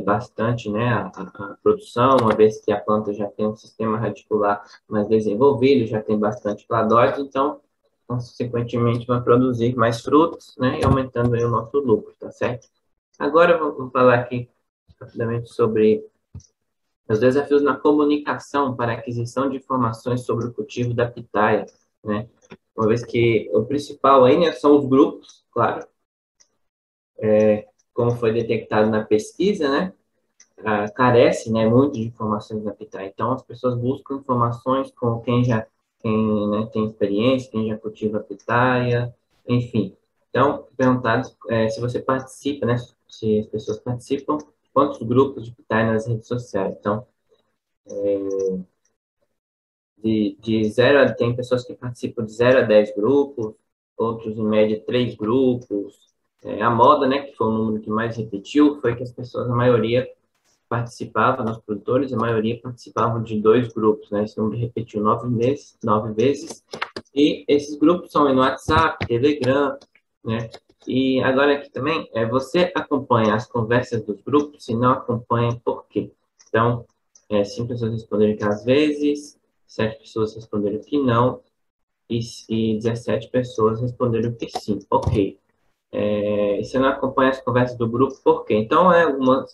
bastante, né, a produção, uma vez que a planta já tem um sistema radicular mais desenvolvido, já tem bastante cladóide, então, consequentemente, vai produzir mais frutos, né, e aumentando aí o nosso lucro, tá certo? Agora, vamos falar aqui rapidamente sobre os desafios na comunicação para a aquisição de informações sobre o cultivo da pitaia, né? Uma vez que o principal aí, né, são os grupos, claro, como foi detectado na pesquisa, né? Carece, né, muito de informações na pitaia. Então, as pessoas buscam informações com quem, né, tem experiência, quem já cultiva a pitaia, enfim. Então, perguntado se você participa, né, se as pessoas participam, quantos grupos de pitaia nas redes sociais. Então, tem pessoas que participam de 0 a 10 grupos, outros, em média, 3 grupos. A moda, né, que foi o número que mais repetiu, foi que as pessoas, a maioria, participavam, os produtores, a maioria participavam de 2 grupos, né? Esse número repetiu 9 vezes. E esses grupos são no WhatsApp, Telegram, né? E agora aqui também, você acompanha as conversas dos grupos, se não acompanha, por quê? Então, 5 pessoas responderam que às vezes, 7 pessoas responderam que não, e 17 pessoas responderam que sim. Ok. Você não acompanha as conversas do grupo, por quê? Então, alguns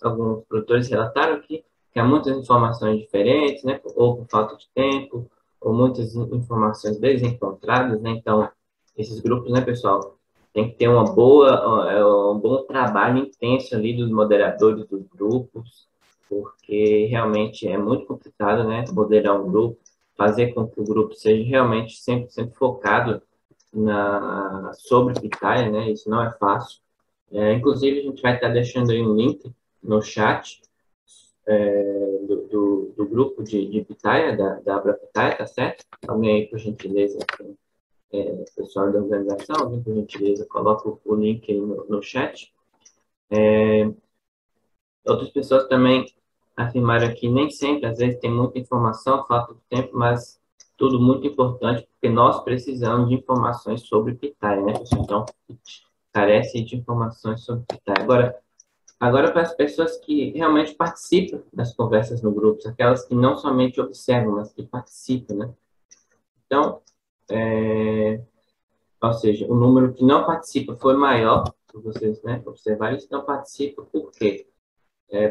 produtores relataram que há muitas informações diferentes, né? Ou por falta de tempo, ou muitas informações desencontradas, né? Então, esses grupos, né, pessoal, tem que ter um bom trabalho intenso ali dos moderadores dos grupos, porque realmente é muito complicado, né, moderar um grupo, fazer com que o grupo seja realmente 100% focado sobre Pitaia, né, isso não é fácil. Inclusive, a gente vai estar deixando aí um link no chat do grupo de Pitaia, da Abra Pitaia, tá certo? Alguém aí, por gentileza, pessoal da organização, alguém, por gentileza, coloca o link aí no chat. Outras pessoas também afirmaram que nem sempre, às vezes, tem muita informação, falta de tempo, mas tudo muito importante, porque nós precisamos de informações sobre Pitaia, né, pessoal? Então, carece de informações sobre Pitaia. Agora, para as pessoas que realmente participam das conversas no grupo, aquelas que não somente observam, mas que participam, né? Então, ou seja, o número que não participa foi maior, se vocês, né, observarem, isso não participa, por quê?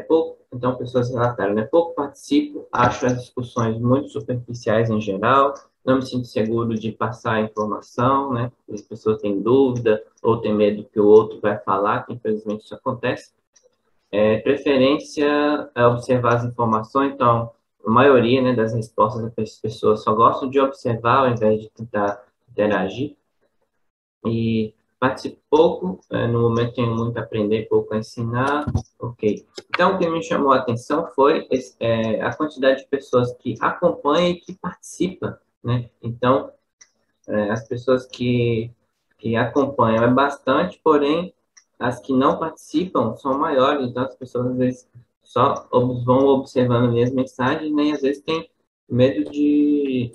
Pouco, então, pessoas relataram, né? Pouco participo, acho as discussões muito superficiais em geral, não me sinto seguro de passar a informação, né? As pessoas têm dúvida ou têm medo que o outro vai falar, que infelizmente isso acontece. Preferência é observar as informações, então, a maioria, né, das respostas das pessoas só gostam de observar ao invés de tentar interagir. E participo pouco, no momento tenho muito a aprender, pouco a ensinar, ok. Então, o que me chamou a atenção foi a quantidade de pessoas que acompanham e que participam, né? Então, as pessoas que acompanham é bastante, porém, as que não participam são maiores, então as pessoas às vezes só vão observando as mensagens, né, e às vezes tem medo de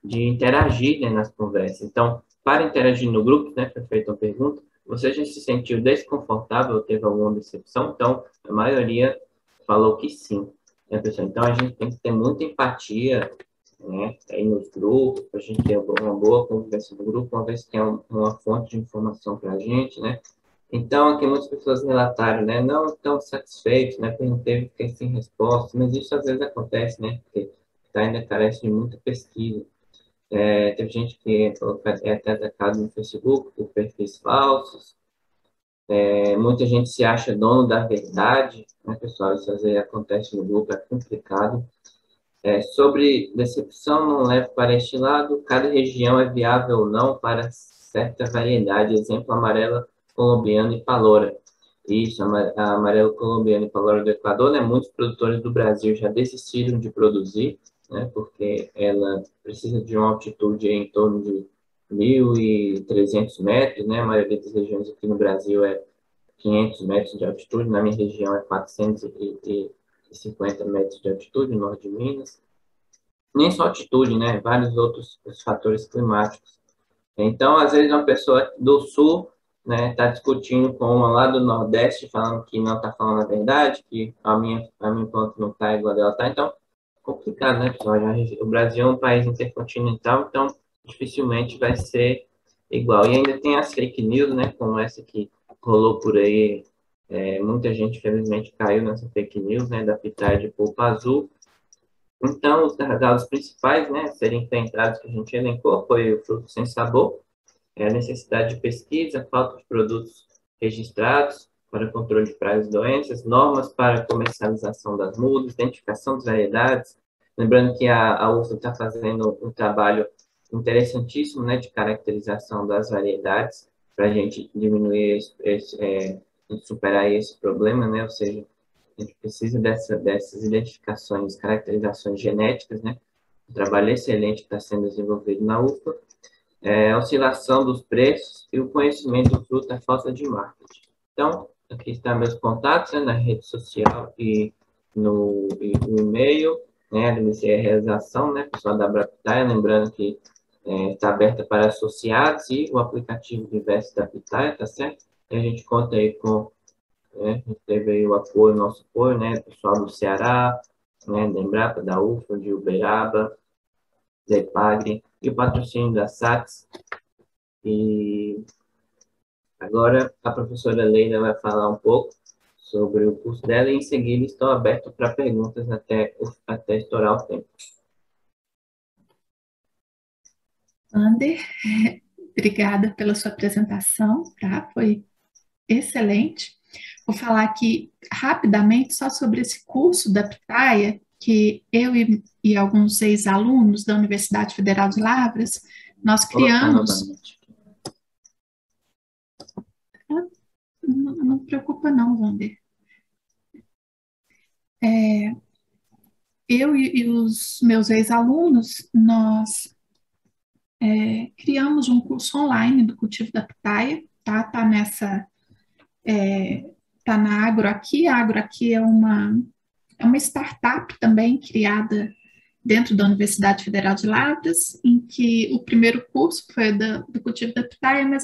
interagir, né, nas conversas. Então, para interagir no grupo, né, foi feita uma pergunta, você já se sentiu desconfortável ou teve alguma decepção? Então, a maioria falou que sim, né, pessoal? Então, a gente tem que ter muita empatia, né, aí nos grupos, para a gente ter uma boa convivência no grupo, uma vez que é uma fonte de informação para a gente, né? Então, aqui muitas pessoas relataram, né, não estão satisfeitos, né, perguntei, fiquei sem resposta, mas isso às vezes acontece, né, porque ainda carece de muita pesquisa. Teve gente que falou que é até atacado no Facebook por perfis falsos. Muita gente se acha dono da verdade, né, pessoal? Isso às vezes acontece no grupo, é complicado. Sobre decepção, não levo para este lado. Cada região é viável ou não para certa variedade. Exemplo, amarela, colombiana e paloura. Isso, a amarela colombiana e paloura do Equador, né? Muitos produtores do Brasil já desistiram de produzir, né? Porque ela precisa de uma altitude em torno de 1.300 metros, né? A maioria das regiões aqui no Brasil é 500 metros de altitude, na minha região é 450 metros de altitude, no norte de Minas. Nem só altitude, né? Vários outros fatores climáticos. Então, às vezes, uma pessoa do sul, né, está discutindo com uma lá do Nordeste, falando que não está falando a verdade, que a minha planta não está igual a dela está. Então, complicado, né, pessoal? O Brasil é um país intercontinental, então dificilmente vai ser igual. E ainda tem as fake news, né, como essa que rolou por aí. Muita gente, infelizmente, caiu nessa fake news, né, da pitaia de polpa azul. Então, os gargalos principais, né, a serem enfrentados que a gente elencou foi o fruto sem sabor, a necessidade de pesquisa, falta de produtos registrados para controle de pragas e doenças, normas para comercialização das mudas, identificação das variedades. Lembrando que a UFRA está fazendo um trabalho interessantíssimo, né, de caracterização das variedades para a gente diminuir superar esse problema, né, ou seja, a gente precisa dessas identificações, caracterizações genéticas, né? Um trabalho excelente que está sendo desenvolvido na UFA. A oscilação dos preços e o conhecimento do fruto é falta de marketing. Então, aqui estão meus contatos, né, na rede social e no e-mail, né? Agradecer a realização, né, pessoal da Brapitaia, lembrando que está aberta para associados e o aplicativo diverso da Pitaia, tá certo? E a gente conta aí com, né, a gente teve aí o apoio, nosso apoio, né, pessoal do Ceará, né, da Embrapa, da UFA, de Uberaba, da EPAGRE, e o patrocínio da SATS. E agora a professora Leila vai falar um pouco sobre o curso dela e em seguida estou aberto para perguntas até estourar o tempo. Ander, Obrigada pela sua apresentação, tá? Foi excelente. Vou falar aqui rapidamente só sobre esse curso da Pitaia, que eu e alguns ex-alunos da Universidade Federal de Lavras, nós Vou colocar criamos. novamente. Não, não preocupa não, Wander. Eu e os meus ex-alunos, nós criamos um curso online do cultivo da pitaia, tá? Tá na Agro Aqui. A Agro Aqui é uma startup também criada dentro da Universidade Federal de Lavras, em que o primeiro curso foi do cultivo da pitaia, mas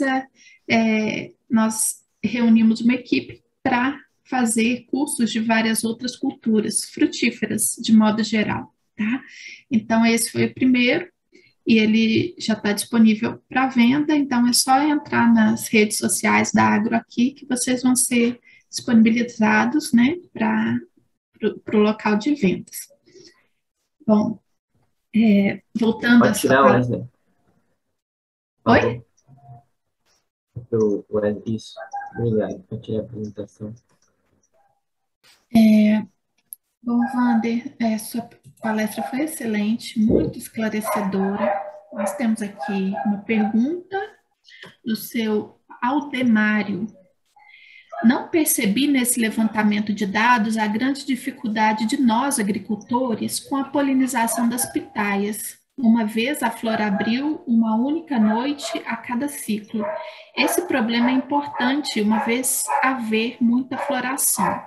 nós reunimos uma equipe para fazer cursos de várias outras culturas frutíferas, de modo geral, tá? Então, esse foi o primeiro, e ele já está disponível para venda, então é só entrar nas redes sociais da Agro Aqui que vocês vão ser disponibilizados, né, para o local de vendas. Bom, voltando à Pode sua tirar, palavra. Wesley, por Oi? favor. Isso. Obrigado. Pode tirar a apresentação. Bom, Wander, sua palestra foi excelente, muito esclarecedora. Nós temos aqui uma pergunta do seu Aldemário. Não percebi nesse levantamento de dados a grande dificuldade de nós, agricultores, com a polinização das pitaias. Uma vez a flor abriu, uma única noite a cada ciclo. Esse problema é importante, uma vez haver muita floração,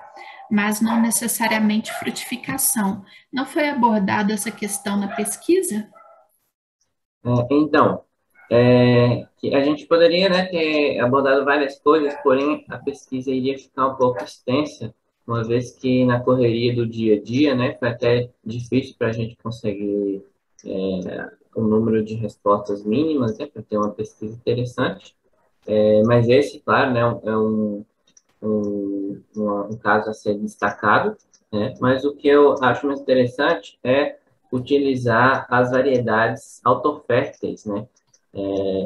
mas não necessariamente frutificação. Não foi abordada essa questão na pesquisa? Então, que a gente poderia, né, ter abordado várias coisas, porém a pesquisa iria ficar um pouco extensa, uma vez que na correria do dia a dia, né, foi até difícil para a gente conseguir um número de respostas mínimas, né, para ter uma pesquisa interessante. Mas esse, claro, né, é um caso a ser destacado, né? Mas o que eu acho mais interessante é utilizar as variedades autoférteis, né?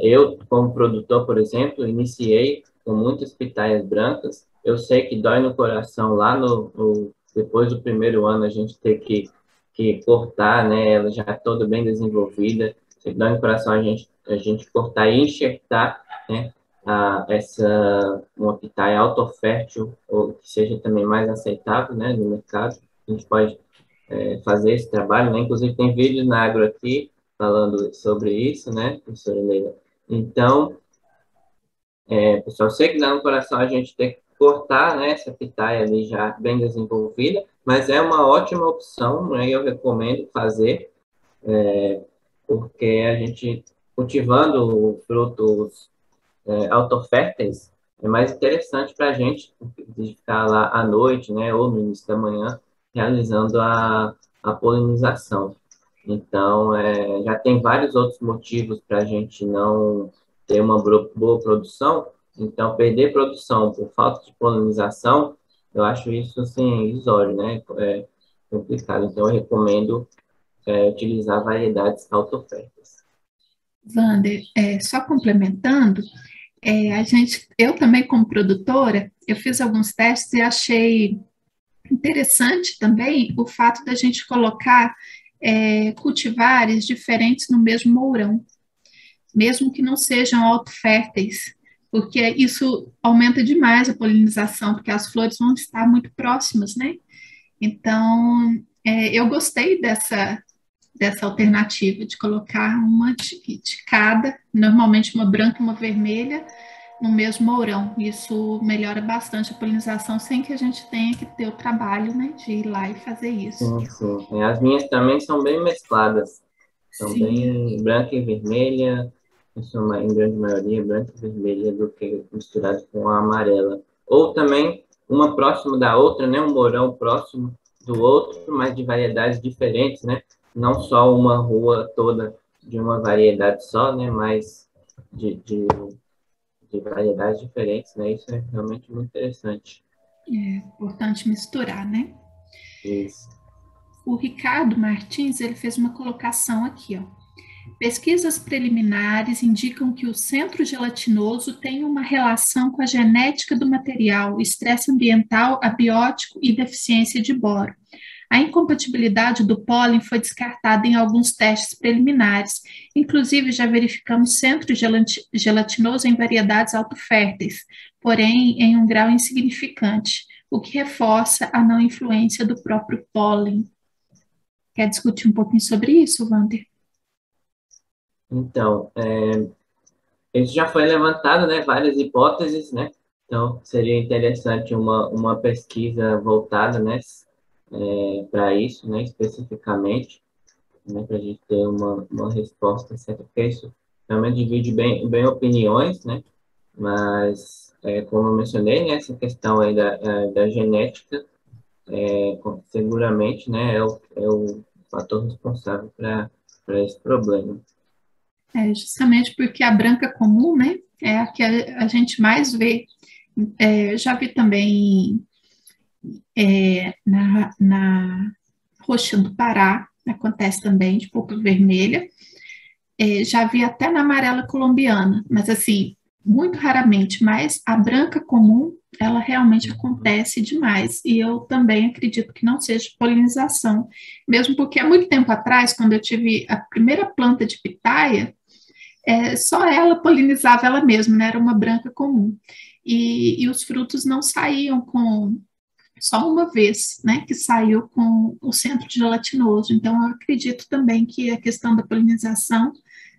Eu, como produtor, por exemplo, iniciei com muitas pitaias brancas. Eu sei que dói no coração lá depois do primeiro ano a gente ter que cortar, né? Ela já toda bem desenvolvida. Dói no coração a gente cortar e enxertar, né? Uma pitaia autofértil, ou que seja também mais aceitável, né, no mercado. A gente pode fazer esse trabalho, né? Inclusive tem vídeo na Agro aqui falando sobre isso, né, professora Leila? Então, pessoal, sei que dá no coração a gente ter que cortar, né, essa pitaia ali já bem desenvolvida, mas é uma ótima opção, né, eu recomendo fazer, porque a gente cultivando frutos autoférteis é mais interessante para a gente de ficar lá à noite, né, ou no início da manhã, realizando a polinização. Então, já tem vários outros motivos para a gente não ter uma boa produção. Então, perder produção por falta de polinização, eu acho isso, assim, irrisório, né? É complicado. Então, eu recomendo utilizar variedades autoférteis. Wander, só complementando, eu também como produtora, eu fiz alguns testes e achei interessante também o fato da gente colocar cultivares diferentes no mesmo mourão, mesmo que não sejam autoférteis, porque isso aumenta demais a polinização, porque as flores vão estar muito próximas, né? Então, eu gostei dessa alternativa de colocar uma de cada, normalmente uma branca e uma vermelha, no mesmo mourão. Isso melhora bastante a polinização sem que a gente tenha que ter o trabalho, né, de ir lá e fazer isso. Sim, sim. As minhas também são bem mescladas. São Sim, bem branca e vermelha, em grande maioria branca e vermelha do que misturado com a amarela. Ou também uma próxima da outra, né? Um morão próximo do outro, mas de variedades diferentes, né? Não só uma rua toda de uma variedade só, né? Mas de variedades diferentes, né? Isso é realmente muito interessante. é importante misturar, né? Isso. O Ricardo Martins, ele fez uma colocação aqui, ó. Pesquisas preliminares indicam que o centro gelatinoso tem uma relação com a genética do material, estresse ambiental, abiótico e deficiência de boro. A incompatibilidade do pólen foi descartada em alguns testes preliminares, inclusive já verificamos centro gelatinoso em variedades autoférteis, porém em um grau insignificante, o que reforça a não influência do próprio pólen. Quer discutir um pouquinho sobre isso, Wander? Então, isso já foi levantado, né, várias hipóteses, né? Então, seria interessante uma pesquisa voltada, né, para isso, né, especificamente, né, para a gente ter uma resposta certa, porque isso realmente divide bem opiniões, né? Mas, como eu mencionei, né, essa questão aí da genética, seguramente, né, é o fator responsável para esse problema. Justamente porque a branca comum, né, é a que a gente mais vê. Já vi também na roxa do Pará, acontece também de polpa vermelha. Já vi até na amarela colombiana, mas assim, muito raramente, mas a branca comum, ela realmente acontece demais, e eu também acredito que não seja polinização, mesmo porque há muito tempo atrás, quando eu tive a primeira planta de pitaia, só ela polinizava ela mesma, né? Era uma branca comum. E os frutos não saíam com só uma vez, né? Que saiu com o centro gelatinoso. Então, eu acredito também que a questão da polinização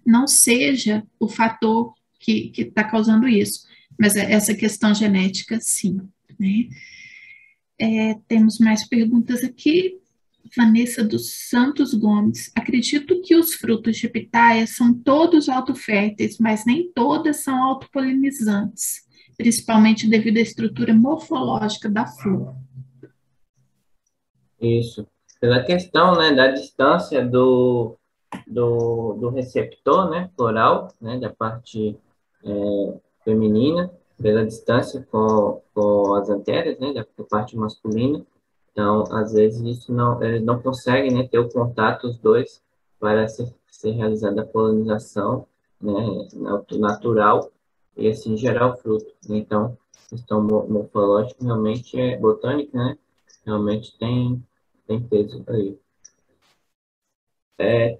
não seja o fator que está causando isso, mas essa questão genética, sim, né? Temos mais perguntas aqui. Vanessa dos Santos Gomes. Acredito que os frutos de pitaia são todos autoférteis, mas nem todas são autopolinizantes, principalmente devido à estrutura morfológica da flor. Isso. Pela questão, né, da distância do receptor, né, floral, né, da parte feminina, pela distância com as anteras, né, da parte masculina. Então, às vezes, eles não conseguem, né, ter o contato, os dois, para ser realizada a polinização, né, natural, e assim gerar o fruto. Então, questão morfológica realmente botânica, né, realmente tem peso aí.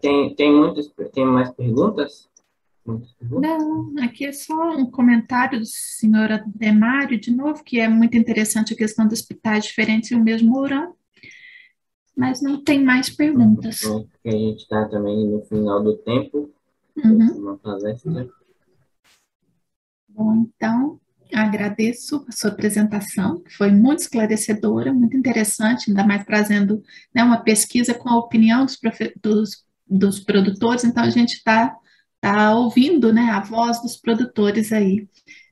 Tem mais perguntas? Muitas perguntas? Não, aqui é só um comentário do senhor Ademário, de novo, que é muito interessante a questão dos hospitais diferentes e o mesmo Mourão, mas não tem mais perguntas. Então, a gente está também no final do tempo, Uhum. uma palestra. Bom, então, agradeço a sua apresentação, que foi muito esclarecedora, muito interessante, ainda mais trazendo, né, uma pesquisa com a opinião dos produtores, então a gente tá ouvindo, né, a voz dos produtores aí.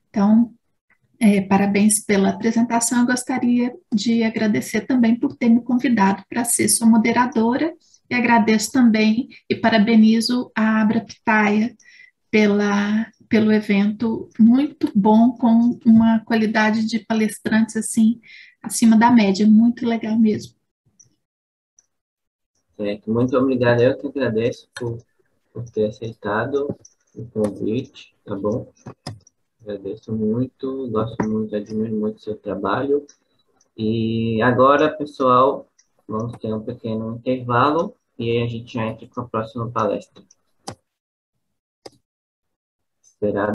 Então, parabéns pela apresentação, eu gostaria de agradecer também por ter me convidado para ser sua moderadora, e agradeço também e parabenizo a Abra Pitaia pelo evento muito bom, com uma qualidade de palestrantes assim, acima da média, muito legal mesmo. Certo. Muito obrigado. Eu que agradeço por ter aceitado o convite, tá bom? Agradeço muito, gosto muito, admiro muito o seu trabalho. E agora, pessoal, vamos ter um pequeno intervalo e aí a gente já entra com a próxima palestra. Esperar